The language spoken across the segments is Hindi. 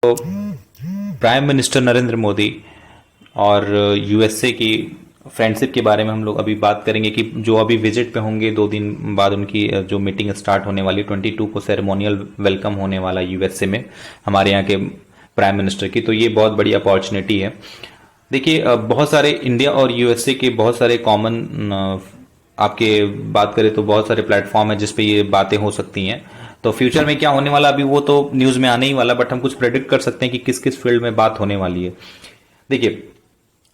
तो प्राइम मिनिस्टर नरेंद्र मोदी और यूएसए की फ्रेंडशिप के बारे में हम लोग अभी बात करेंगे कि जो अभी विजिट पे होंगे 2 दिन बाद उनकी जो मीटिंग स्टार्ट होने वाली 22 को सेरेमोनियल वेलकम होने वाला यूएसए में हमारे यहाँ के प्राइम मिनिस्टर की। तो ये बहुत बड़ी अपॉर्चुनिटी है। देखिए बहुत सारे इंडिया और यूएसए के बहुत सारे कॉमन आपके बात करें तो बहुत सारे प्लेटफॉर्म है जिसपे ये बातें हो सकती हैं। तो फ्यूचर में क्या होने वाला अभी वो तो न्यूज में आने ही वाला, बट हम कुछ प्रेडिक्ट कर सकते हैं कि किस किस फील्ड में बात होने वाली है। देखिए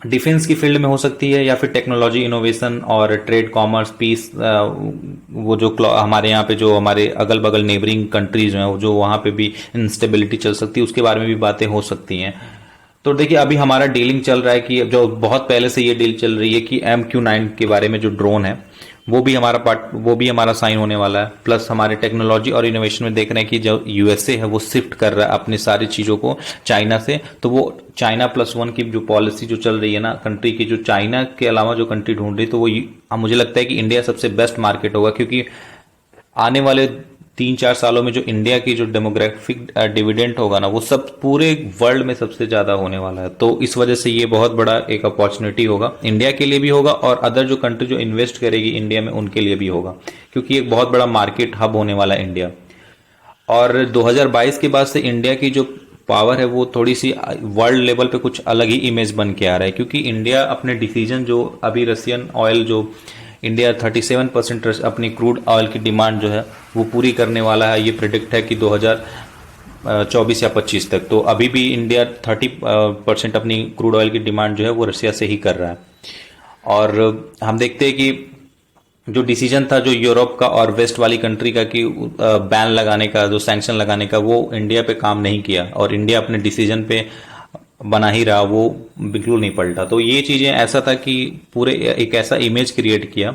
डिफेंस की फील्ड में हो सकती है, या फिर टेक्नोलॉजी इनोवेशन और ट्रेड कॉमर्स पीस, वो जो हमारे यहाँ पे जो हमारे अगल बगल नेबरिंग कंट्रीज हैं जो वहाँ पे भी इंस्टेबिलिटी चल सकती है उसके बारे में भी बातें हो सकती हैं। तो देखिए अभी हमारा डीलिंग चल रहा है कि जो बहुत पहले से ये डील चल रही है कि MQ9 के बारे में जो ड्रोन है वो भी हमारा पार्ट, वो भी हमारा साइन होने वाला है। प्लस हमारे टेक्नोलॉजी और इनोवेशन में देख रहे हैं कि जो यूएसए है वो शिफ्ट कर रहा है अपनी सारी चीज़ों को चाइना से। तो वो China+1 की जो पॉलिसी जो चल रही है ना कंट्री की, जो चाइना के अलावा जो कंट्री ढूंढ रही है, तो वो मुझे लगता है कि इंडिया सबसे बेस्ट मार्केट होगा, क्योंकि आने वाले 3-4 सालों में जो इंडिया की जो डेमोग्राफिक डिविडेंड होगा ना वो सब पूरे वर्ल्ड में सबसे ज्यादा होने वाला है। तो इस वजह से ये बहुत बड़ा एक अपॉर्चुनिटी होगा, इंडिया के लिए भी होगा और अदर जो कंट्री जो इन्वेस्ट करेगी इंडिया में उनके लिए भी होगा, क्योंकि एक बहुत बड़ा मार्केट हब होने वाला है इंडिया। और 2022 के बाद से इंडिया की जो पावर है वो थोड़ी सी वर्ल्ड लेवल पे कुछ अलग ही इमेज बन के आ रहा है, क्योंकि इंडिया अपने डिसीजन जो अभी रशियन ऑयल जो इंडिया 37% अपनी क्रूड ऑयल की डिमांड जो है वो पूरी करने वाला है। ये प्रिडिक्ट है कि 2024 या 25 तक। तो अभी भी इंडिया 30% अपनी क्रूड ऑयल की डिमांड जो है वो रशिया से ही कर रहा है। और हम देखते हैं कि जो डिसीजन था जो यूरोप का और वेस्ट वाली कंट्री का कि बैन लगाने का, जो सैंक्शन लगाने का, वो इंडिया पे काम नहीं किया और इंडिया अपने डिसीजन पे बना ही रहा, वो बिल्कुल नहीं पलटा। तो ये चीजें ऐसा था कि पूरे एक ऐसा इमेज क्रिएट किया।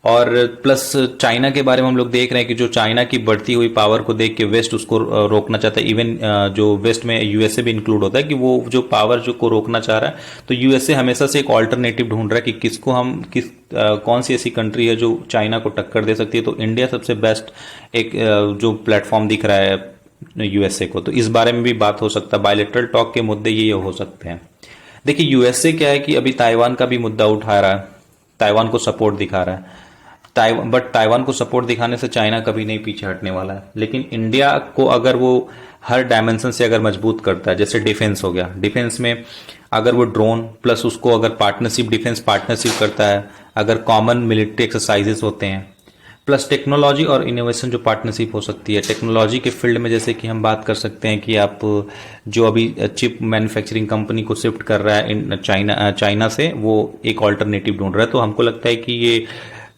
और प्लस चाइना के बारे में हम लोग देख रहे हैं कि जो चाइना की बढ़ती हुई पावर को देख के वेस्ट उसको रोकना चाहता है। इवन जो वेस्ट में यूएसए भी इंक्लूड होता है कि वो जो पावर जो को रोकना चाह रहा है। तो यूएसए हमेशा से एक ऑल्टरनेटिव ढूंढ रहा है कि किसको हम कौन सी ऐसी कंट्री है जो चाइना को टक्कर दे सकती है। तो इंडिया सबसे बेस्ट एक जो प्लेटफॉर्म दिख रहा है यूएसए को। तो इस बारे में भी बात हो सकता है, बायलेटरल टॉक के मुद्दे ये हो सकते हैं। देखिए यूएसए क्या है कि अभी ताइवान का भी मुद्दा उठा रहा है, ताइवान को सपोर्ट दिखा रहा है। बट ताइवान को सपोर्ट दिखाने से चाइना कभी नहीं पीछे हटने वाला है। लेकिन इंडिया को अगर वो हर डायमेंशन से अगर मजबूत करता है, जैसे डिफेंस हो गया, डिफेंस में अगर वो ड्रोन प्लस उसको अगर पार्टनरशिप, डिफेंस पार्टनरशिप करता है, अगर कॉमन मिलिट्री एक्सरसाइजेस होते हैं, प्लस टेक्नोलॉजी और इनोवेशन जो पार्टनरशिप हो सकती है टेक्नोलॉजी के फील्ड में, जैसे कि हम बात कर सकते हैं कि आप जो अभी चिप मैन्युफैक्चरिंग कंपनी को शिफ्ट कर रहा है इन चाइना से, वो एक ऑल्टरनेटिव ढूंढ रहा है। तो हमको लगता है कि ये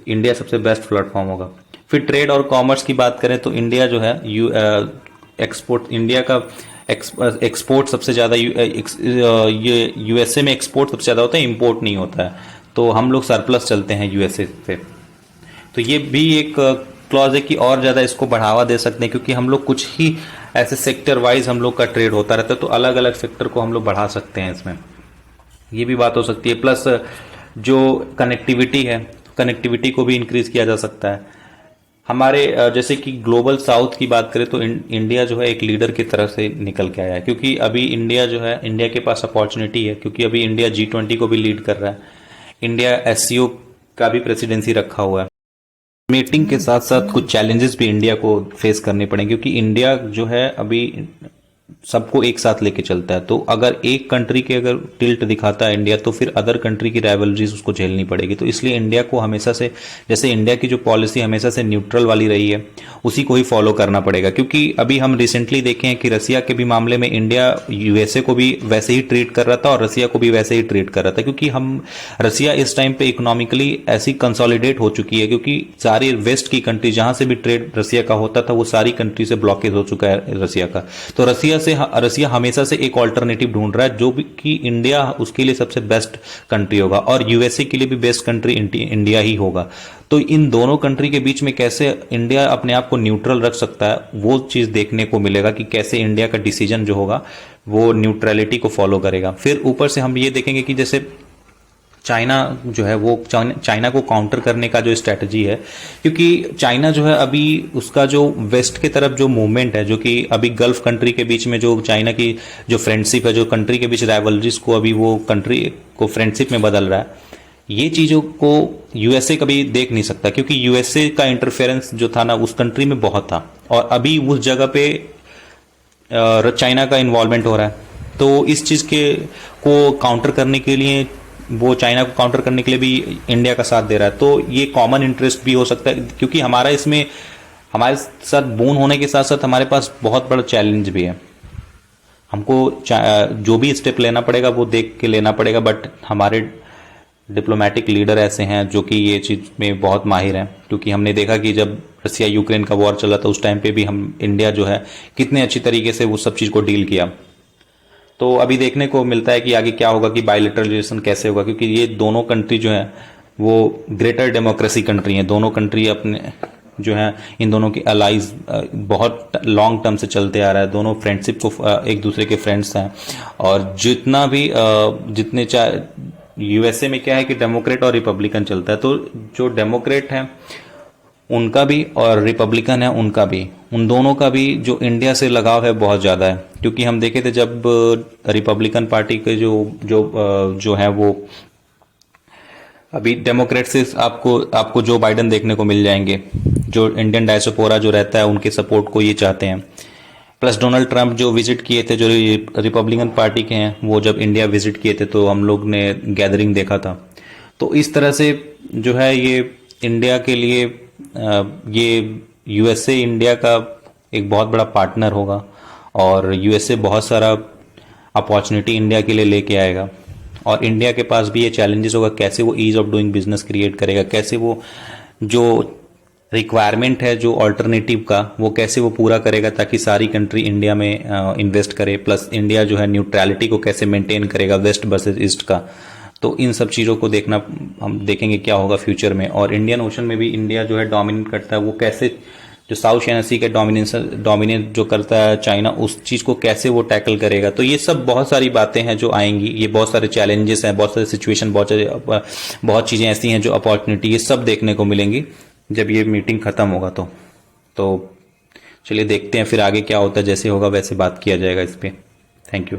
इंडिया सबसे बेस्ट प्लेटफॉर्म होगा। फिर ट्रेड और कॉमर्स की बात करें तो इंडिया जो है एक्सपोर्ट, इंडिया का एक्सपोर्ट सबसे ज़्यादा ये यूएसए में एक्सपोर्ट सबसे ज़्यादा होता है, इंपोर्ट नहीं होता है। तो हम लोग सरप्लस चलते हैं यूएसए से। तो ये भी एक क्लॉज है कि और ज़्यादा इसको बढ़ावा दे सकते हैं, क्योंकि हम लोग कुछ ही ऐसे सेक्टर वाइज हम लोग का ट्रेड होता रहता है, तो अलग अलग सेक्टर को हम लोग बढ़ा सकते हैं इसमें, ये भी बात हो सकती है। प्लस जो कनेक्टिविटी है, कनेक्टिविटी को भी इंक्रीज किया जा सकता है। हमारे जैसे कि ग्लोबल साउथ की बात करें तो इंडिया जो है एक लीडर की तरह से निकल के आया है, क्योंकि अभी इंडिया जो है, इंडिया के पास अपॉर्चुनिटी है, क्योंकि अभी इंडिया G20 को भी लीड कर रहा है। इंडिया SCO का भी प्रेसिडेंसी रखा हुआ है। मीटिंग के साथ साथ कुछ चैलेंजेस भी इंडिया को फेस करने पड़ेंगे, क्योंकि इंडिया जो है अभी सबको एक साथ लेके चलता है। तो अगर एक कंट्री के अगर टिल्ट दिखाता है इंडिया, तो फिर अदर कंट्री की राइवलरीज उसको झेलनी पड़ेगी। तो इसलिए इंडिया को हमेशा से, जैसे इंडिया की जो पॉलिसी हमेशा से न्यूट्रल वाली रही है, उसी को ही फॉलो करना पड़ेगा। क्योंकि अभी हम रिसेंटली देखे हैं कि रसिया के भी मामले में इंडिया यूएसए को भी वैसे ही ट्रीट कर रहा था और रसिया को भी वैसे ही ट्रीट कर रहा था, क्योंकि रसिया इस टाइम पे इकोनॉमिकली ऐसी कंसोलिडेट हो चुकी है, क्योंकि सारी वेस्ट की कंट्री जहां से भी ट्रेड रसिया का होता था वो सारी कंट्री से ब्लॉकेज हो चुका है रसिया का। तो रसिया हमेशा से एक ऑल्टरनेटिव ढूंढ रहा है, जो भी कि इंडिया उसके लिए सबसे बेस्ट कंट्री होगा, और यूएसए के लिए भी बेस्ट कंट्री इंडिया ही होगा। तो इन दोनों कंट्री के बीच में कैसे इंडिया अपने आप को न्यूट्रल रख सकता है, वो चीज देखने को मिलेगा कि कैसे इंडिया का डिसीजन जो होगा वो न्यूट्रलिटी को फॉलो करेगा। फिर ऊपर से हम ये देखेंगे कि जैसे चाइना जो है वो चाइना को काउंटर करने का जो स्ट्रेटजी है, क्योंकि चाइना जो है अभी उसका जो वेस्ट की तरफ जो मूवमेंट है, जो कि अभी गल्फ कंट्री के बीच में जो चाइना की जो फ्रेंडशिप है, जो कंट्री के बीच राइवलरीज को अभी वो कंट्री को फ्रेंडशिप में बदल रहा है, ये चीज़ों को यूएसए कभी देख नहीं सकता, क्योंकि यूएसए का इंटरफेरेंस जो था ना उस कंट्री में बहुत था, और अभी उस जगह पे चाइना का इन्वॉल्वमेंट हो रहा है। तो इस चीज़ के को काउंटर करने के लिए, वो चाइना को काउंटर करने के लिए भी इंडिया का साथ दे रहा है। तो ये कॉमन इंटरेस्ट भी हो सकता है, क्योंकि हमारा इसमें हमारे साथ बोन होने के साथ साथ हमारे पास बहुत बड़ा चैलेंज भी है। हमको जो भी स्टेप लेना पड़ेगा वो देख के लेना पड़ेगा, बट हमारे डिप्लोमेटिक लीडर ऐसे हैं जो कि ये चीज़ में बहुत माहिर हैं, क्योंकि हमने देखा कि जब रसिया यूक्रेन का वॉर चला था उस टाइम पे भी हम इंडिया जो है कितने अच्छी तरीके से वो सब चीज़ को डील किया। तो अभी देखने को मिलता है कि आगे क्या होगा, कि बायलैटरल रिलेशन कैसे होगा, क्योंकि ये दोनों कंट्री जो है वो ग्रेटर डेमोक्रेसी कंट्री हैं। दोनों कंट्री अपने जो है, इन दोनों की अलाइज बहुत लॉन्ग टर्म से चलते आ रहा है। दोनों फ्रेंडशिप को एक दूसरे के फ्रेंड्स हैं, और जितना भी जितने यूएसए में क्या है कि डेमोक्रेट और रिपब्लिकन चलता है, तो जो डेमोक्रेट है उनका भी और रिपब्लिकन है उनका भी, उन दोनों का भी जो इंडिया से लगाव है बहुत ज़्यादा है। क्योंकि हम देखे थे जब रिपब्लिकन पार्टी के जो है वो अभी डेमोक्रेट से आपको जो बाइडन देखने को मिल जाएंगे, जो इंडियन डायस्पोरा जो रहता है उनके सपोर्ट को ये चाहते हैं। प्लस डोनाल्ड ट्रंप जो विजिट किए थे, जो रिपब्लिकन पार्टी के हैं, वो जब इंडिया विजिट किए थे तो हम लोग ने गैदरिंग देखा था। तो इस तरह से जो है ये इंडिया के लिए ये यूएसए इंडिया का एक बहुत बड़ा पार्टनर होगा, और यूएसए बहुत सारा अपॉर्चुनिटी इंडिया के लिए लेके आएगा। और इंडिया के पास भी ये चैलेंजेस होगा, कैसे वो ease of doing business create करेगा, कैसे वो जो रिक्वायरमेंट है जो अल्टरनेटिव का वो कैसे वो पूरा करेगा, ताकि सारी कंट्री इंडिया में इन्वेस्ट करे। प्लस इंडिया जो है न्यूट्रलिटी को कैसे मेंटेन करेगा वेस्ट वर्सेस ईस्ट का। तो इन सब चीज़ों को देखना, हम देखेंगे क्या होगा फ्यूचर में। और इंडियन ओशन में भी इंडिया जो है डोमिनेट करता है, वो कैसे जो साउथ चाइना सी के डोमिनेट जो करता है चाइना, उस चीज़ को कैसे वो टैकल करेगा। तो ये सब बहुत सारी बातें हैं जो आएंगी, ये बहुत सारे चैलेंजेस हैं, बहुत सारे सिचुएशन, बहुत चीज़ें ऐसी हैं जो अपॉर्चुनिटी, ये सब देखने को मिलेंगी जब ये मीटिंग ख़त्म होगा। तो चलिए देखते हैं फिर आगे क्या होता है, जैसे होगा वैसे बात किया जाएगा इस पर। Thank you.